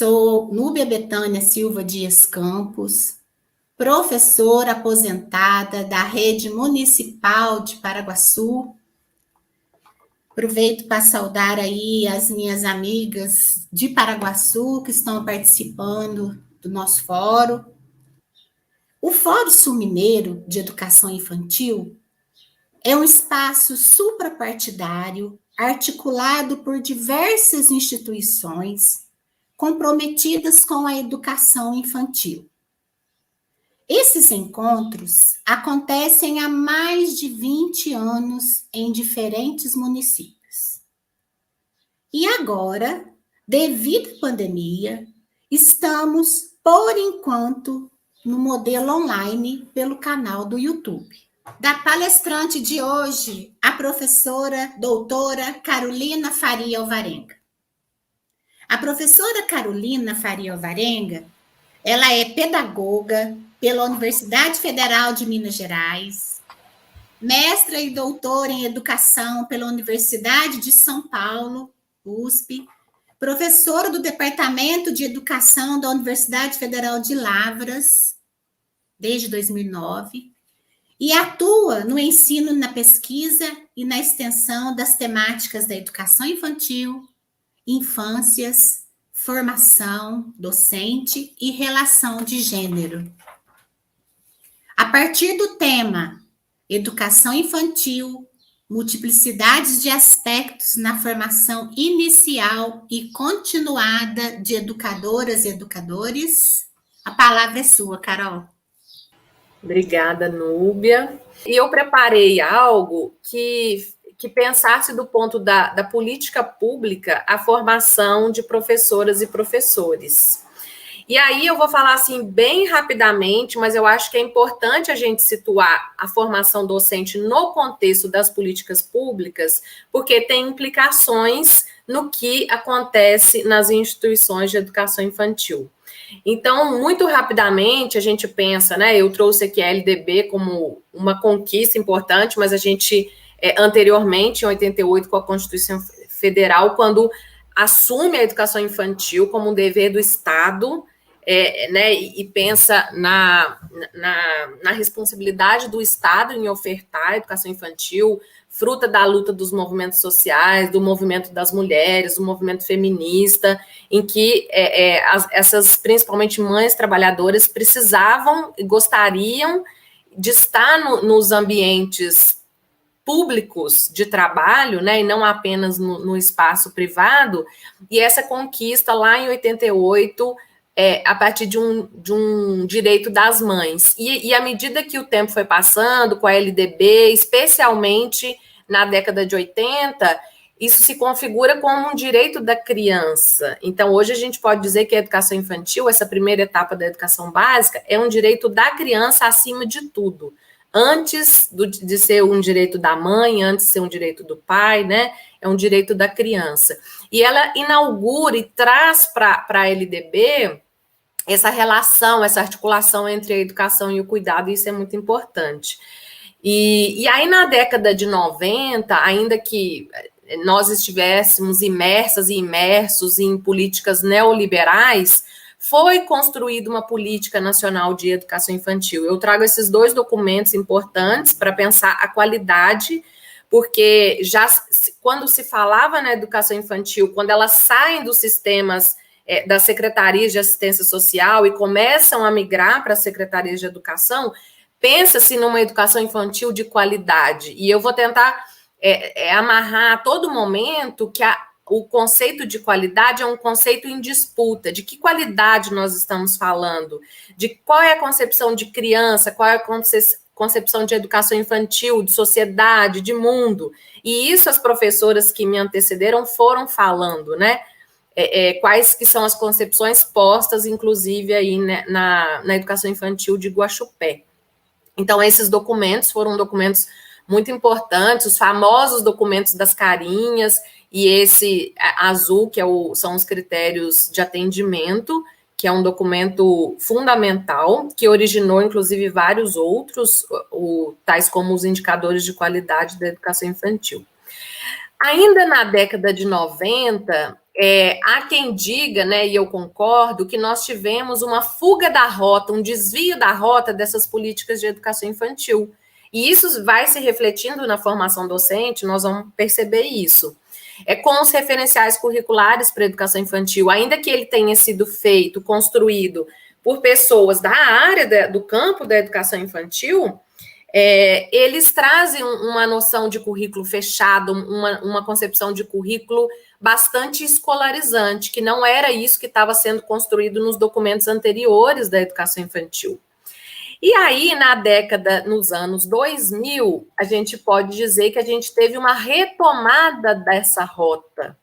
Sou Núbia Betânia Silva Dias Campos, professora aposentada da Rede Municipal de Paraguaçu. Aproveito para saudar aí as minhas amigas de Paraguaçu que estão participando do nosso fórum. O Fórum Sul-Mineiro de Educação Infantil é um espaço suprapartidário articulado por diversas instituições comprometidas com a educação infantil. Esses encontros acontecem há mais de 20 anos em diferentes municípios. E agora, devido à pandemia, estamos, por enquanto, no modelo online pelo canal do YouTube. Da palestrante de hoje, a professora doutora Carolina Faria Alvarenga. A professora Carolina Faria Alvarenga, ela é pedagoga pela Universidade Federal de Minas Gerais, mestra e doutora em educação pela Universidade de São Paulo, USP, professora do Departamento de Educação da Universidade Federal de Lavras, desde 2009, e atua no ensino, na pesquisa e na extensão das temáticas da educação infantil, infâncias, formação docente e relação de gênero. A partir do tema Educação Infantil, multiplicidades de aspectos na formação inicial e continuada de educadoras e educadores, a palavra é sua, Carol. Obrigada, Núbia. E eu preparei algo que pensasse do ponto da política pública a formação de professoras e professores. E aí eu vou falar assim bem rapidamente, mas eu acho que é importante a gente situar a formação docente no contexto das políticas públicas, porque tem implicações no que acontece nas instituições de educação infantil. Então, muito rapidamente, a gente pensa, né? Eu trouxe aqui a LDB como uma conquista importante, mas a gente, anteriormente, em 88, com a Constituição Federal, quando assume a educação infantil como um dever do Estado, né, e pensa na responsabilidade do Estado em ofertar a educação infantil, fruta da luta dos movimentos sociais, do movimento das mulheres, do movimento feminista, em que essas, principalmente mães trabalhadoras, precisavam e gostariam de estar nos ambientes públicos de trabalho, né, e não apenas no espaço privado, e essa conquista lá em 88, a partir de um direito das mães. E à medida que o tempo foi passando, com a LDB, especialmente na década de 80, isso se configura como um direito da criança. Então, hoje a gente pode dizer que a educação infantil, essa primeira etapa da educação básica, é um direito da criança acima de tudo. Antes de ser um direito da mãe, antes de ser um direito do pai, né? É um direito da criança. E ela inaugura e traz para a LDB essa relação, essa articulação entre a educação e o cuidado, e isso é muito importante. E aí, na década de 90, ainda que nós estivéssemos imersas e imersos em políticas neoliberais, foi construída uma política nacional de educação infantil. Eu trago esses dois documentos importantes para pensar a qualidade, porque já quando se falava na educação infantil, quando elas saem dos sistemas das secretarias de assistência social e começam a migrar para as secretarias de educação, pensa-se numa educação infantil de qualidade. E eu vou tentar amarrar a todo momento que o conceito de qualidade é um conceito em disputa. De que qualidade nós estamos falando? De qual é a concepção de criança, qual é a concepção de educação infantil, de sociedade, de mundo. E isso as professoras que me antecederam foram falando, né? Quais que são as concepções postas, inclusive, aí, né, na educação infantil de Guaxupé. Então, esses documentos foram documentos muito importantes, os famosos documentos das carinhas, e esse azul, que são os critérios de atendimento, que é um documento fundamental, que originou, inclusive, vários outros, tais como os indicadores de qualidade da educação infantil. Ainda na década de 90, Há quem diga, né, e eu concordo, que nós tivemos uma fuga da rota, um desvio da rota dessas políticas de educação infantil. E isso vai se refletindo na formação docente, nós vamos perceber isso. Com os referenciais curriculares para a educação infantil, ainda que ele tenha sido feito, construído por pessoas da área do campo da educação infantil, eles trazem uma noção de currículo fechado, uma concepção de currículo bastante escolarizante, que não era isso que estava sendo construído nos documentos anteriores da educação infantil. E aí, nos anos 2000, a gente pode dizer que a gente teve uma retomada dessa rota,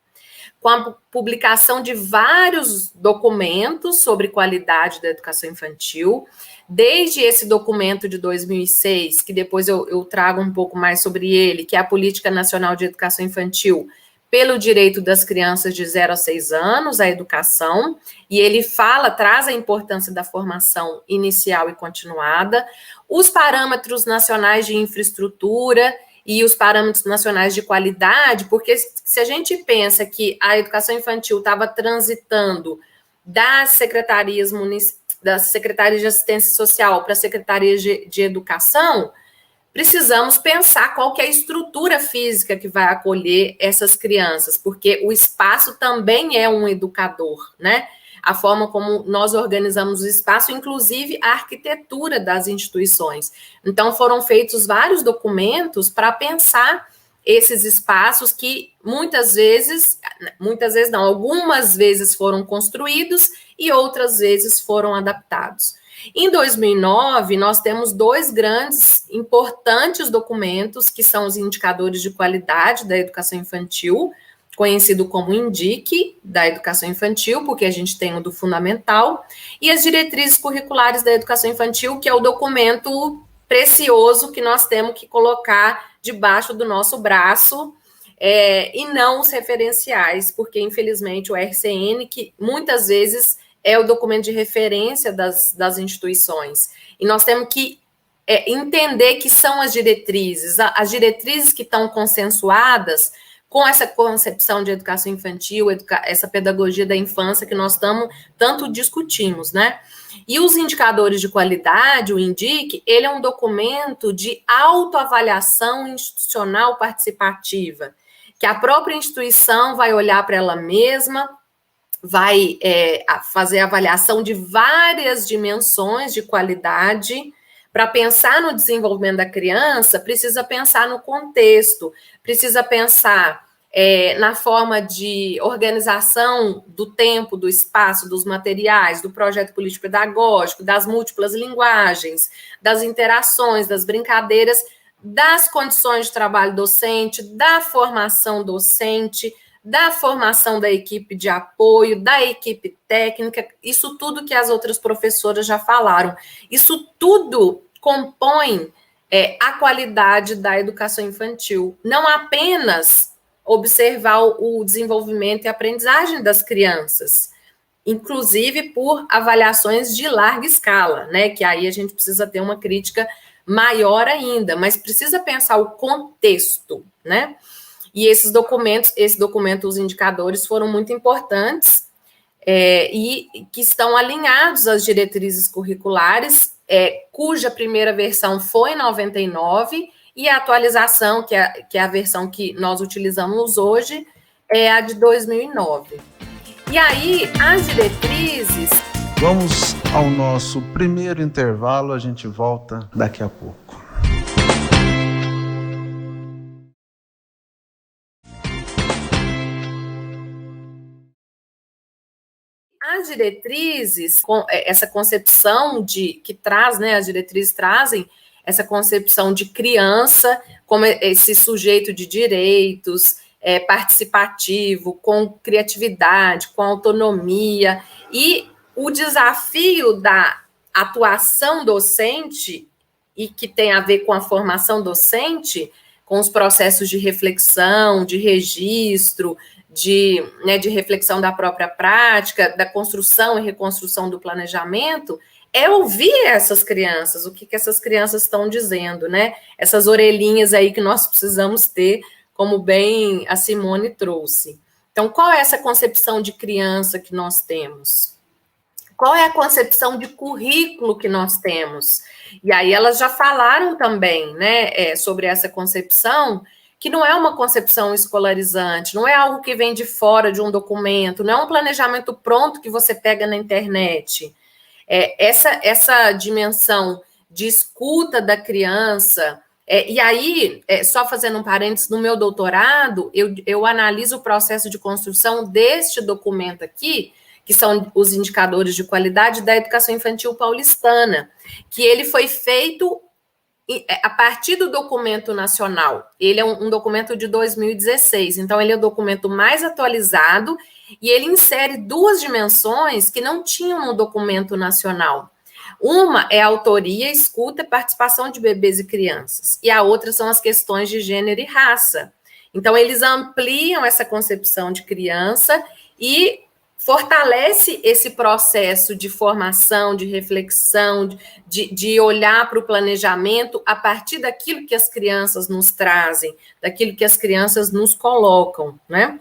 com a publicação de vários documentos sobre qualidade da educação infantil, desde esse documento de 2006, que depois eu trago um pouco mais sobre ele, que é a Política Nacional de Educação Infantil, pelo direito das crianças de 0 a 6 anos à educação, e ele traz a importância da formação inicial e continuada, os parâmetros nacionais de infraestrutura e os parâmetros nacionais de qualidade, porque se a gente pensa que a educação infantil estava transitando das secretarias de assistência social para as secretarias de educação, precisamos pensar qual que é a estrutura física que vai acolher essas crianças, porque o espaço também é um educador, né? A forma como nós organizamos o espaço, inclusive a arquitetura das instituições. Então, foram feitos vários documentos para pensar esses espaços que algumas vezes foram construídos e outras vezes foram adaptados. Em 2009, nós temos 2 grandes, importantes documentos, que são os indicadores de qualidade da educação infantil, conhecido como INDIC, da educação infantil, porque a gente tem o do fundamental, e as diretrizes curriculares da educação infantil, que é o documento precioso que nós temos que colocar debaixo do nosso braço, e não os referenciais, porque, infelizmente, o RCN, que muitas vezes é o documento de referência das instituições. E nós temos que entender que são as diretrizes que estão consensuadas com essa concepção de educação infantil, essa pedagogia da infância que nós tanto discutimos, né? E os indicadores de qualidade, o INDIC, ele é um documento de autoavaliação institucional participativa, que a própria instituição vai olhar para ela mesma, vai fazer avaliação de várias dimensões de qualidade. Para pensar no desenvolvimento da criança, precisa pensar no contexto, precisa pensar na forma de organização do tempo, do espaço, dos materiais, do projeto político-pedagógico, das múltiplas linguagens, das interações, das brincadeiras, das condições de trabalho docente, da formação docente, da formação da equipe de apoio, da equipe técnica, isso tudo que as outras professoras já falaram. Isso tudo compõe a qualidade da educação infantil. Não apenas observar o desenvolvimento e aprendizagem das crianças, inclusive por avaliações de larga escala, né? Que aí a gente precisa ter uma crítica maior ainda, mas precisa pensar o contexto, né? E esse documento, os indicadores, foram muito importantes e que estão alinhados às diretrizes curriculares, cuja primeira versão foi em 99, e a atualização, que é a versão que nós utilizamos hoje, é a de 2009. E aí, as diretrizes... Vamos ao nosso primeiro intervalo, a gente volta daqui a pouco. As diretrizes, essa concepção que traz, né, as diretrizes trazem essa concepção de criança como esse sujeito de direitos, participativo, com criatividade, com autonomia, e o desafio da atuação docente, e que tem a ver com a formação docente, com os processos de reflexão, de registro, de reflexão da própria prática, da construção e reconstrução do planejamento, é ouvir essas crianças, o que essas crianças estão dizendo, né? Essas orelhinhas aí que nós precisamos ter, como bem a Simone trouxe. Então, qual é essa concepção de criança que nós temos? Qual é a concepção de currículo que nós temos? E aí elas já falaram também, né, sobre essa concepção, que não é uma concepção escolarizante, não é algo que vem de fora de um documento, não é um planejamento pronto que você pega na internet. Essa dimensão de escuta da criança, e aí, só fazendo um parênteses, no meu doutorado, eu analiso o processo de construção deste documento aqui, que são os indicadores de qualidade da educação infantil paulistana, que ele foi feito a partir do documento nacional. Ele é um documento de 2016, então ele é o documento mais atualizado e ele insere duas dimensões que não tinham no documento nacional. Uma é a autoria, escuta e participação de bebês e crianças, e a outra são as questões de gênero e raça. Então, eles ampliam essa concepção de criança e fortalece esse processo de formação, de reflexão, de olhar para o planejamento a partir daquilo que as crianças nos trazem, daquilo que as crianças nos colocam, né?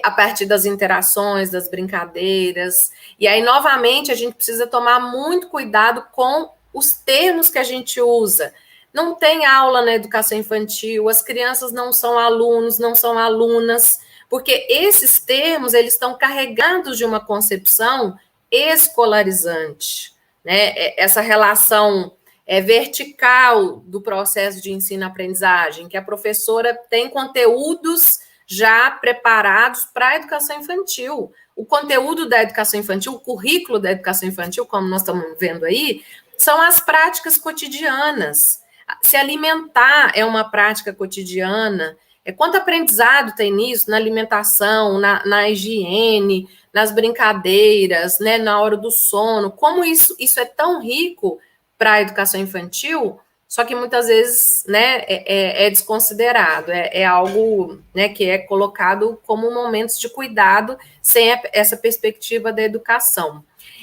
A partir das interações, das brincadeiras. E aí, novamente, a gente precisa tomar muito cuidado com os termos que a gente usa. Não tem aula na educação infantil, as crianças não são alunos, não são alunas, porque esses termos, eles estão carregados de uma concepção escolarizante, né? Essa relação vertical do processo de ensino-aprendizagem, que a professora tem conteúdos já preparados para a educação infantil. O conteúdo da educação infantil, o currículo da educação infantil, como nós estamos vendo aí, são as práticas cotidianas. Se alimentar é uma prática cotidiana. Quanto aprendizado tem nisso, na alimentação, na higiene, nas brincadeiras, né, na hora do sono, como isso é tão rico para a educação infantil, só que muitas vezes, né, é desconsiderado, é algo, né, que é colocado como momentos de cuidado, sem essa perspectiva da educação.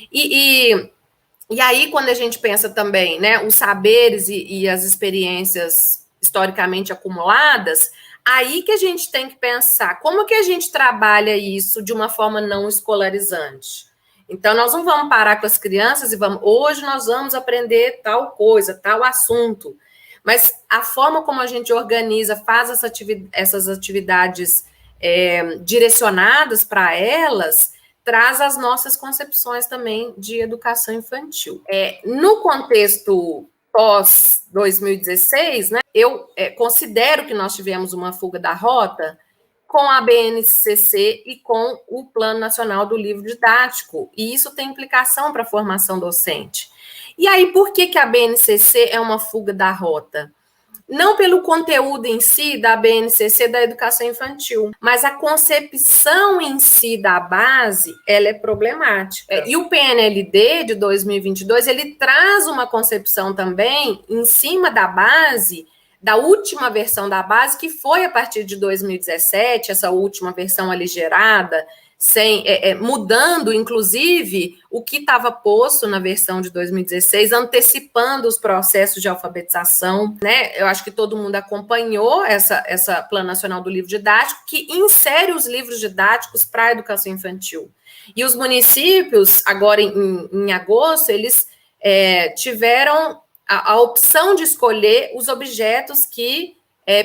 E aí, quando a gente pensa também, né, os saberes e as experiências historicamente acumuladas, aí que a gente tem que pensar como que a gente trabalha isso de uma forma não escolarizante. Então, nós não vamos parar com as crianças e hoje nós vamos aprender tal coisa, tal assunto. Mas a forma como a gente organiza, faz essas atividades direcionadas para elas, traz as nossas concepções também de educação infantil. No contexto pós-2016, né, eu considero que nós tivemos uma fuga da rota com a BNCC e com o Plano Nacional do Livro Didático, e isso tem implicação para a formação docente. E aí, por que a BNCC é uma fuga da rota? Não pelo conteúdo em si da BNCC da educação infantil, mas a concepção em si da base, ela é problemática. E o PNLD de 2022, ele traz uma concepção também em cima da base, da última versão da base, que foi a partir de 2017, essa última versão aligerada, mudando, inclusive, o que estava posto na versão de 2016, antecipando os processos de alfabetização, né? Eu acho que todo mundo acompanhou essa Plano Nacional do Livro Didático, que insere os livros didáticos para a educação infantil. E os municípios, agora em agosto, eles tiveram a opção de escolher os objetos que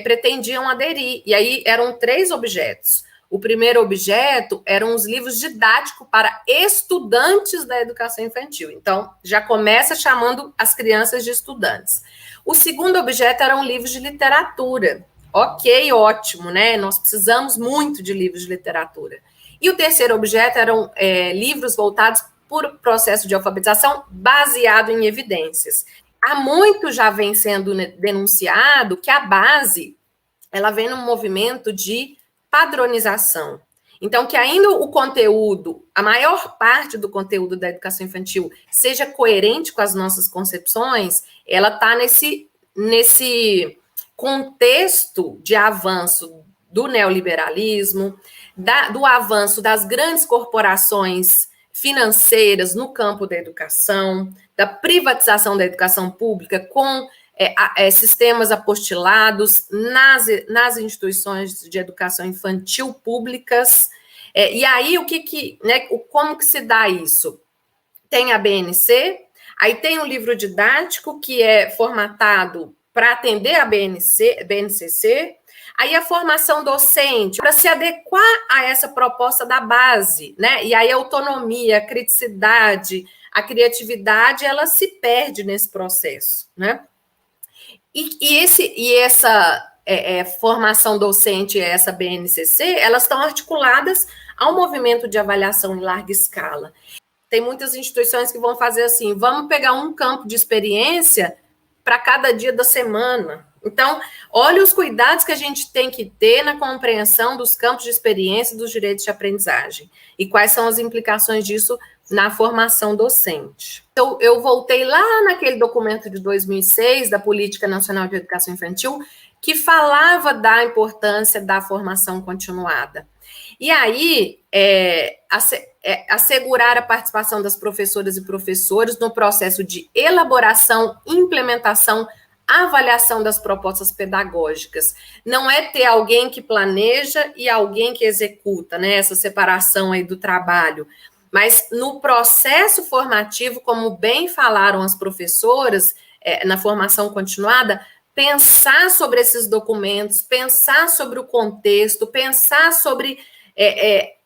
pretendiam aderir. E aí eram 3 objetos. O primeiro objeto eram os livros didáticos para estudantes da educação infantil. Então, já começa chamando as crianças de estudantes. O segundo objeto eram livros de literatura. Ok, ótimo, né? Nós precisamos muito de livros de literatura. E o terceiro objeto eram livros voltados por processo de alfabetização baseado em evidências. Há muito já vem sendo denunciado que a base, ela vem num movimento de padronização. Então, que ainda o conteúdo, a maior parte do conteúdo da educação infantil seja coerente com as nossas concepções, ela está nesse contexto de avanço do neoliberalismo, do avanço das grandes corporações financeiras no campo da educação, da privatização da educação pública com sistemas apostilados nas instituições de educação infantil públicas, E aí, como que se dá isso? Tem a BNC, aí tem um livro didático que é formatado para atender a BNCC, aí a formação docente, para se adequar a essa proposta da base, né? E aí a autonomia, a criticidade, a criatividade, ela se perde nesse processo, né? Essa formação docente, essa BNCC, elas estão articuladas ao movimento de avaliação em larga escala. Tem muitas instituições que vão fazer assim, vamos pegar um campo de experiência para cada dia da semana. Então, olha os cuidados que a gente tem que ter na compreensão dos campos de experiência e dos direitos de aprendizagem. E quais são as implicações disso na formação docente. Então, eu voltei lá naquele documento de 2006, da Política Nacional de Educação Infantil, que falava da importância da formação continuada. E aí, assegurar a participação das professoras e professores no processo de elaboração, implementação, avaliação das propostas pedagógicas. Não é ter alguém que planeja e alguém que executa, né? Essa separação aí do trabalho. Mas no processo formativo, como bem falaram as professoras, na formação continuada, pensar sobre esses documentos, pensar sobre o contexto, pensar sobre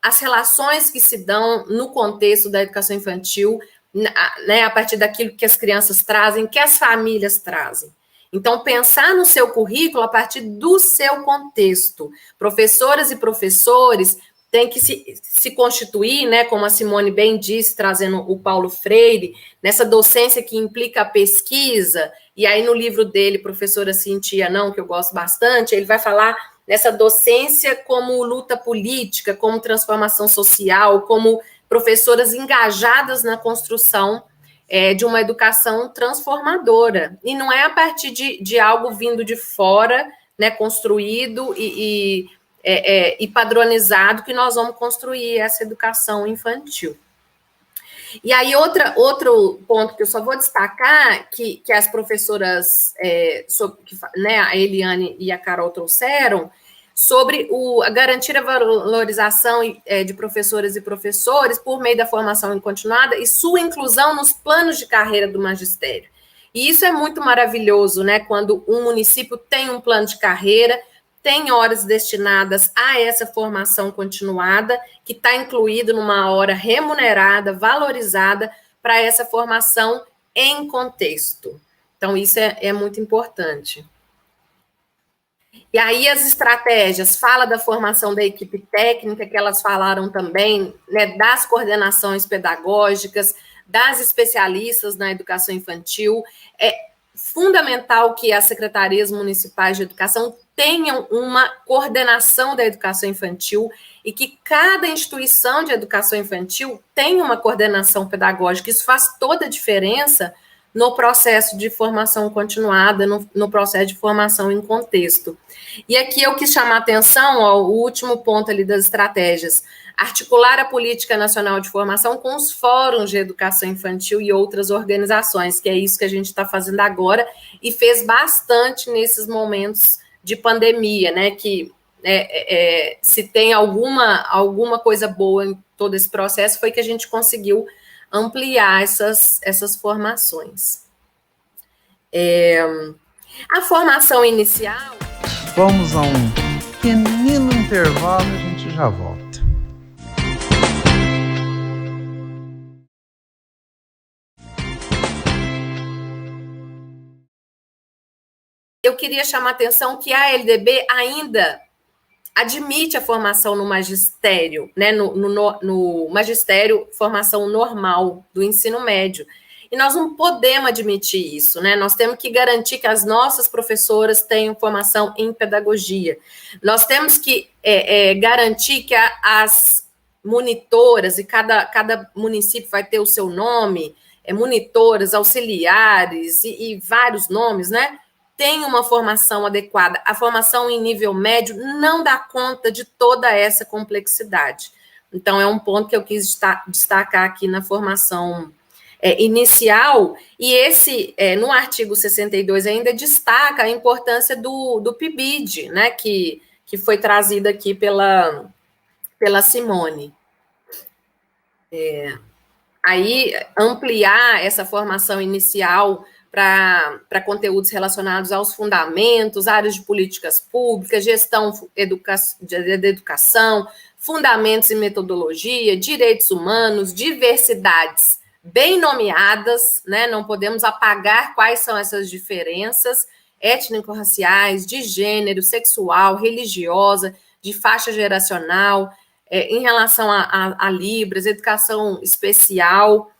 as relações que se dão no contexto da educação infantil, né, a partir daquilo que as crianças trazem, que as famílias trazem. Então, pensar no seu currículo a partir do seu contexto. Professoras e professores têm que se constituir, né, como a Simone bem disse, trazendo o Paulo Freire, nessa docência que implica a pesquisa, e aí no livro dele, Professora Cintia Não, que eu gosto bastante, ele vai falar nessa docência como luta política, como transformação social, como professoras engajadas na construção de uma educação transformadora. E não é a partir de algo vindo de fora, né, construído e padronizado, que nós vamos construir essa educação infantil. E aí, outro ponto que eu só vou destacar, que as professoras, né, a Eliane e a Carol trouxeram, sobre garantir a valorização de professoras e professores por meio da formação continuada e sua inclusão nos planos de carreira do magistério. E isso é muito maravilhoso, né, quando um município tem um plano de carreira, tem horas destinadas a essa formação continuada, que está incluído numa hora remunerada, valorizada, para essa formação em contexto. Então, isso é muito importante. E aí, as estratégias, fala da formação da equipe técnica, que elas falaram também, né, das coordenações pedagógicas, das especialistas na educação infantil. É fundamental que as secretarias municipais de educação tenham uma coordenação da educação infantil e que cada instituição de educação infantil tenha uma coordenação pedagógica. Isso faz toda a diferença no processo de formação continuada, no processo de formação em contexto. E aqui eu quis chamar a atenção ao último ponto ali das estratégias, articular a Política Nacional de Formação com os fóruns de educação infantil e outras organizações, que é isso que a gente está fazendo agora, e fez bastante nesses momentos de pandemia, né, que se tem alguma coisa boa em todo esse processo, foi que a gente conseguiu ampliar essas formações. A formação inicial... Vamos a um pequenino intervalo e a gente já volta. Eu queria chamar a atenção que a LDB ainda admite a formação no magistério, né, no magistério, formação normal do ensino médio. E nós não podemos admitir isso, né? Nós temos que garantir que as nossas professoras tenham formação em pedagogia. Nós temos que garantir que as monitoras, e cada município vai ter o seu nome, monitoras, auxiliares e vários nomes, né? Tem uma formação adequada. A formação em nível médio não dá conta de toda essa complexidade. Então, é um ponto que eu quis destacar aqui na formação inicial, e no artigo 62 ainda destaca a importância do PIBID, né, que foi trazido aqui pela pela Simone. Aí, ampliar essa formação inicial para conteúdos relacionados aos fundamentos, áreas de políticas públicas, gestão de educação, fundamentos e metodologia, direitos humanos, diversidades bem nomeadas, né? Não podemos apagar quais são essas diferenças étnico-raciais, de gênero, sexual, religiosa, de faixa geracional, em relação a Libras, educação especial.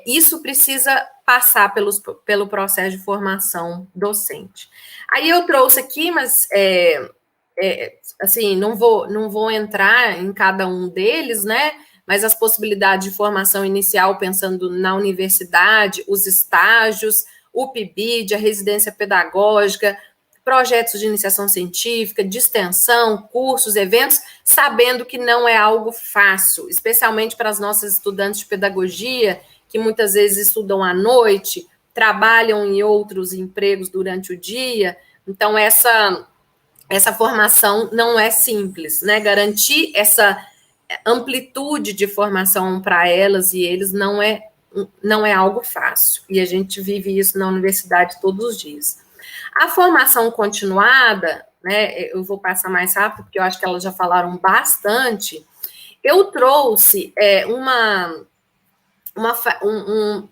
Isso precisa passar pelo processo de formação docente. Aí eu trouxe aqui, mas assim, não vou entrar em cada um deles, né? Mas as possibilidades de formação inicial, pensando na universidade, os estágios, o PIBID, a residência pedagógica, projetos de iniciação científica, de extensão, cursos, eventos, sabendo que não é algo fácil, especialmente para as nossas estudantes de pedagogia, que muitas vezes estudam à noite, trabalham em outros empregos durante o dia. Então, essa formação não é simples, né? Garantir essa amplitude de formação para elas e eles não é algo fácil. E a gente vive isso na universidade todos os dias. A formação continuada, né, eu vou passar mais rápido, porque eu acho que elas já falaram bastante. Eu trouxe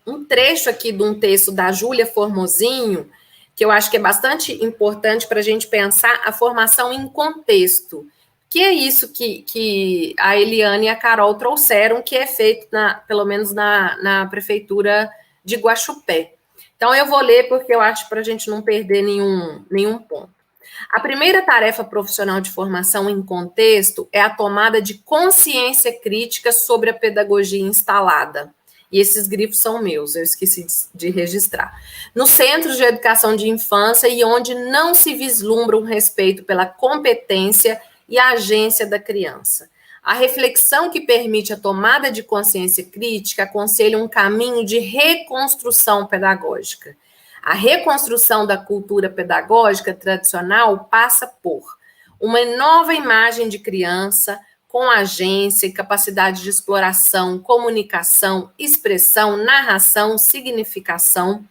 um trecho aqui de um texto da Júlia Formosinho, que eu acho que é bastante importante para a gente pensar a formação em contexto, que é isso que a Eliane e a Carol trouxeram, que é feito, pelo menos na Prefeitura de Guaxupé. Então, eu vou ler porque eu acho para a gente não perder nenhum ponto. A primeira tarefa profissional de formação em contexto é a tomada de consciência crítica sobre a pedagogia instalada. E esses grifos são meus, eu esqueci de registrar. Nos centros de educação de infância e onde não se vislumbra um respeito pela competência e a agência da criança. A reflexão que permite a tomada de consciência crítica aconselha um caminho de reconstrução pedagógica. A reconstrução da cultura pedagógica tradicional passa por uma nova imagem de criança com agência e capacidade de exploração, comunicação, expressão, narração, significação.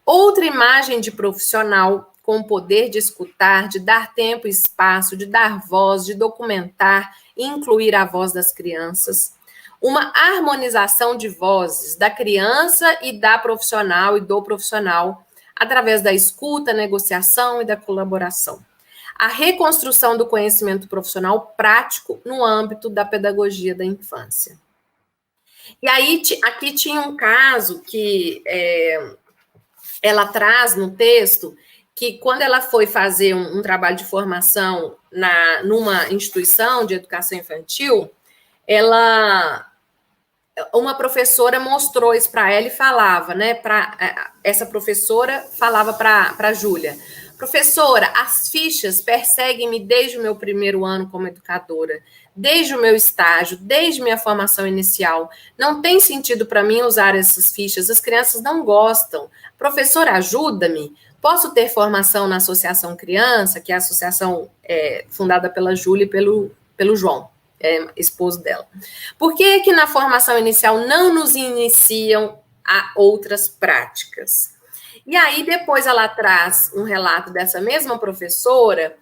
Outra imagem de profissional com o poder de escutar, de dar tempo e espaço, de dar voz, de documentar e incluir a voz das crianças. Uma harmonização de vozes da criança e da profissional e do profissional, através da escuta, negociação e da colaboração. A reconstrução do conhecimento profissional prático no âmbito da pedagogia da infância. E aí, aqui tinha um caso que ela traz no texto, que quando ela foi fazer um trabalho de formação numa instituição de educação infantil, uma professora mostrou isso para ela e falava, né? Essa professora falava para a Júlia: professora, as fichas perseguem-me desde o meu primeiro ano como educadora, desde o meu estágio, desde minha formação inicial. Não tem sentido para mim usar essas fichas, as crianças não gostam. Professora, ajuda-me. Posso ter formação na Associação Criança, que é a associação fundada pela Júlia e pelo João, esposo dela. Por que que na formação inicial não nos iniciam a outras práticas? E aí depois ela traz um relato dessa mesma professora,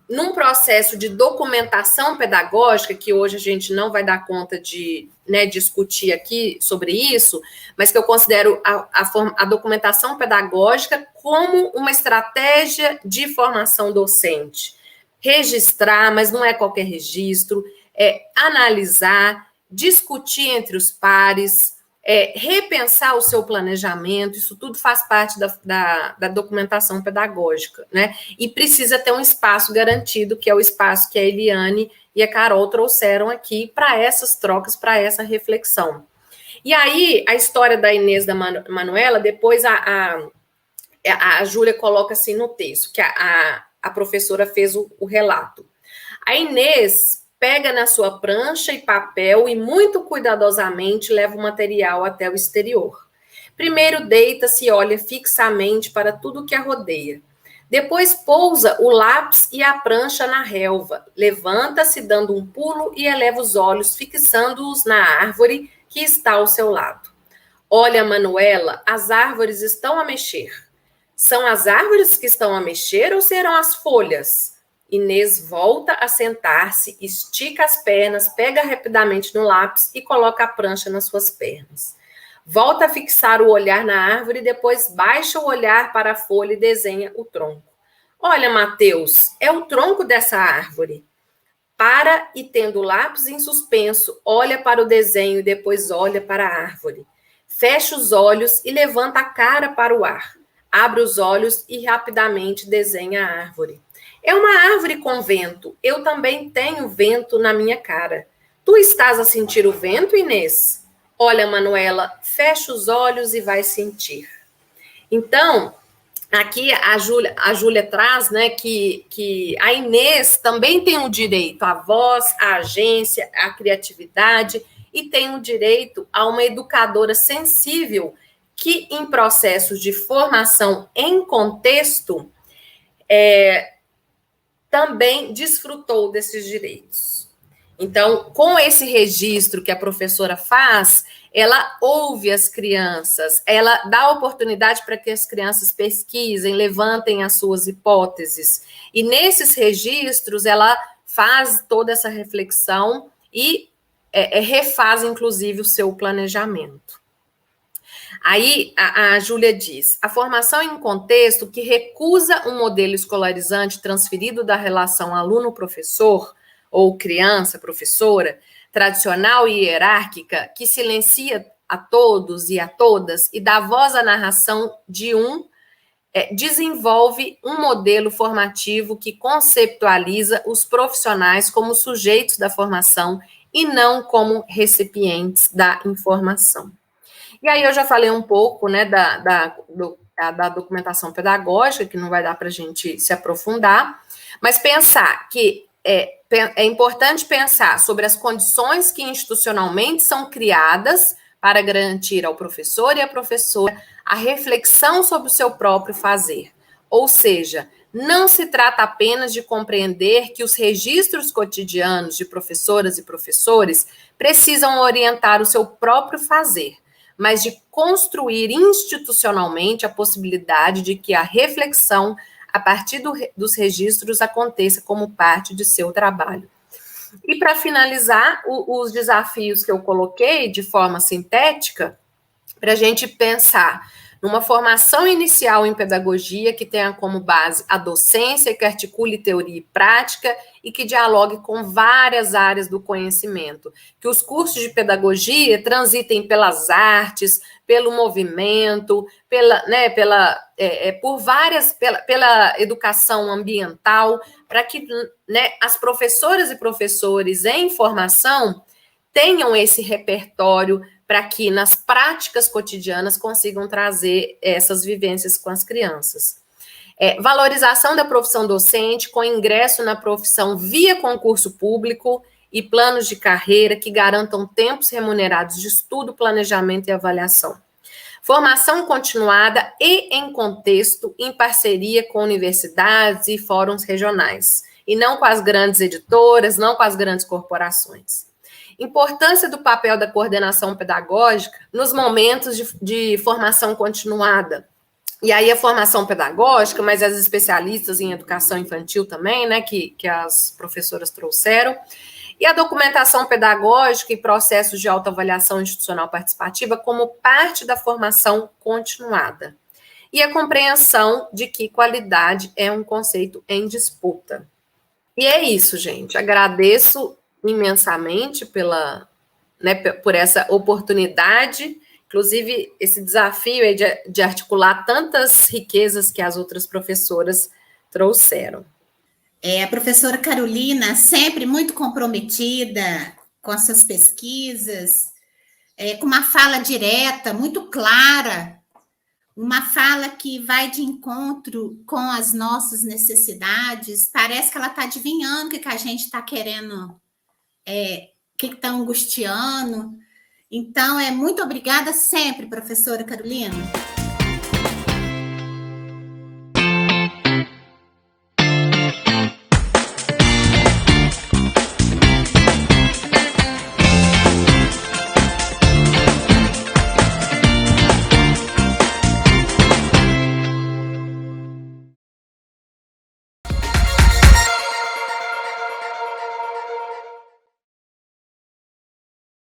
num processo de documentação pedagógica, que hoje a gente não vai dar conta de discutir aqui sobre isso, mas que eu considero a documentação pedagógica como uma estratégia de formação docente. Registrar, mas não é qualquer registro, analisar, discutir entre os pares, repensar o seu planejamento, isso tudo faz parte da documentação pedagógica, né? E precisa ter um espaço garantido, que é o espaço que a Eliane e a Carol trouxeram aqui para essas trocas, para essa reflexão. E aí, a história da Inês e da Manuela, depois a Júlia coloca assim no texto, que a professora fez o relato. A Inês pega na sua prancha e papel e muito cuidadosamente leva o material até o exterior. Primeiro deita-se e olha fixamente para tudo que a rodeia. Depois pousa o lápis e a prancha na relva. Levanta-se dando um pulo e eleva os olhos, fixando-os na árvore que está ao seu lado. Olha, Manuela, as árvores estão a mexer. São as árvores que estão a mexer ou serão as folhas? Inês volta a sentar-se, estica as pernas, pega rapidamente no lápis e coloca a prancha nas suas pernas. Volta a fixar o olhar na árvore e depois baixa o olhar para a folha e desenha o tronco. Olha, Mateus, é o tronco dessa árvore. Para e, tendo o lápis em suspenso, olha para o desenho e depois olha para a árvore. Fecha os olhos e levanta a cara para o ar. Abre os olhos e rapidamente desenha a árvore. É uma árvore com vento. Eu também tenho vento na minha cara. Tu estás a sentir o vento, Inês? Olha, Manuela, fecha os olhos e vai sentir. Então, aqui a Júlia traz, né, que a Inês também tem o direito à voz, à agência, à criatividade e tem o direito a uma educadora sensível que, em processos de formação em contexto, também desfrutou desses direitos. Então, com esse registro que a professora faz, ela ouve as crianças, ela dá oportunidade para que as crianças pesquisem, levantem as suas hipóteses. E nesses registros, ela faz toda essa reflexão e refaz, inclusive, o seu planejamento. Aí a Júlia diz, a formação em contexto que recusa um modelo escolarizante transferido da relação aluno-professor ou criança-professora, tradicional e hierárquica, que silencia a todos e a todas e dá voz à narração de desenvolve um modelo formativo que conceptualiza os profissionais como sujeitos da formação e não como recipientes da informação. E aí eu já falei um pouco, né, da documentação pedagógica, que não vai dar para a gente se aprofundar, mas pensar que é importante pensar sobre as condições que institucionalmente são criadas para garantir ao professor e à professora a reflexão sobre o seu próprio fazer. Ou seja, não se trata apenas de compreender que os registros cotidianos de professoras e professores precisam orientar o seu próprio fazer, mas de construir institucionalmente a possibilidade de que a reflexão a partir dos registros aconteça como parte de seu trabalho. E para finalizar, os desafios que eu coloquei de forma sintética, para a gente pensar numa formação inicial em pedagogia que tenha como base a docência, que articule teoria e prática e que dialogue com várias áreas do conhecimento. Que os cursos de pedagogia transitem pelas artes, pelo movimento, pela educação ambiental, para que, né, as professoras e professores em formação tenham esse repertório para que nas práticas cotidianas consigam trazer essas vivências com as crianças. Valorização da profissão docente com ingresso na profissão via concurso público e planos de carreira que garantam tempos remunerados de estudo, planejamento e avaliação. Formação continuada e em contexto, em parceria com universidades e fóruns regionais, e não com as grandes editoras, não com as grandes corporações. Importância do papel da coordenação pedagógica nos momentos de formação continuada. E aí a formação pedagógica, mas as especialistas em educação infantil também, né, que as professoras trouxeram, e a documentação pedagógica e processos de autoavaliação institucional participativa como parte da formação continuada. E a compreensão de que qualidade é um conceito em disputa. E é isso, gente. Agradeço imensamente por essa oportunidade, inclusive esse desafio aí de articular tantas riquezas que as outras professoras trouxeram. A professora Carolina, sempre muito comprometida com as suas pesquisas, com uma fala direta, muito clara, uma fala que vai de encontro com as nossas necessidades. Parece que ela está adivinhando o que a gente está querendo, o que está angustiando. Então, muito obrigada sempre, professora Carolina.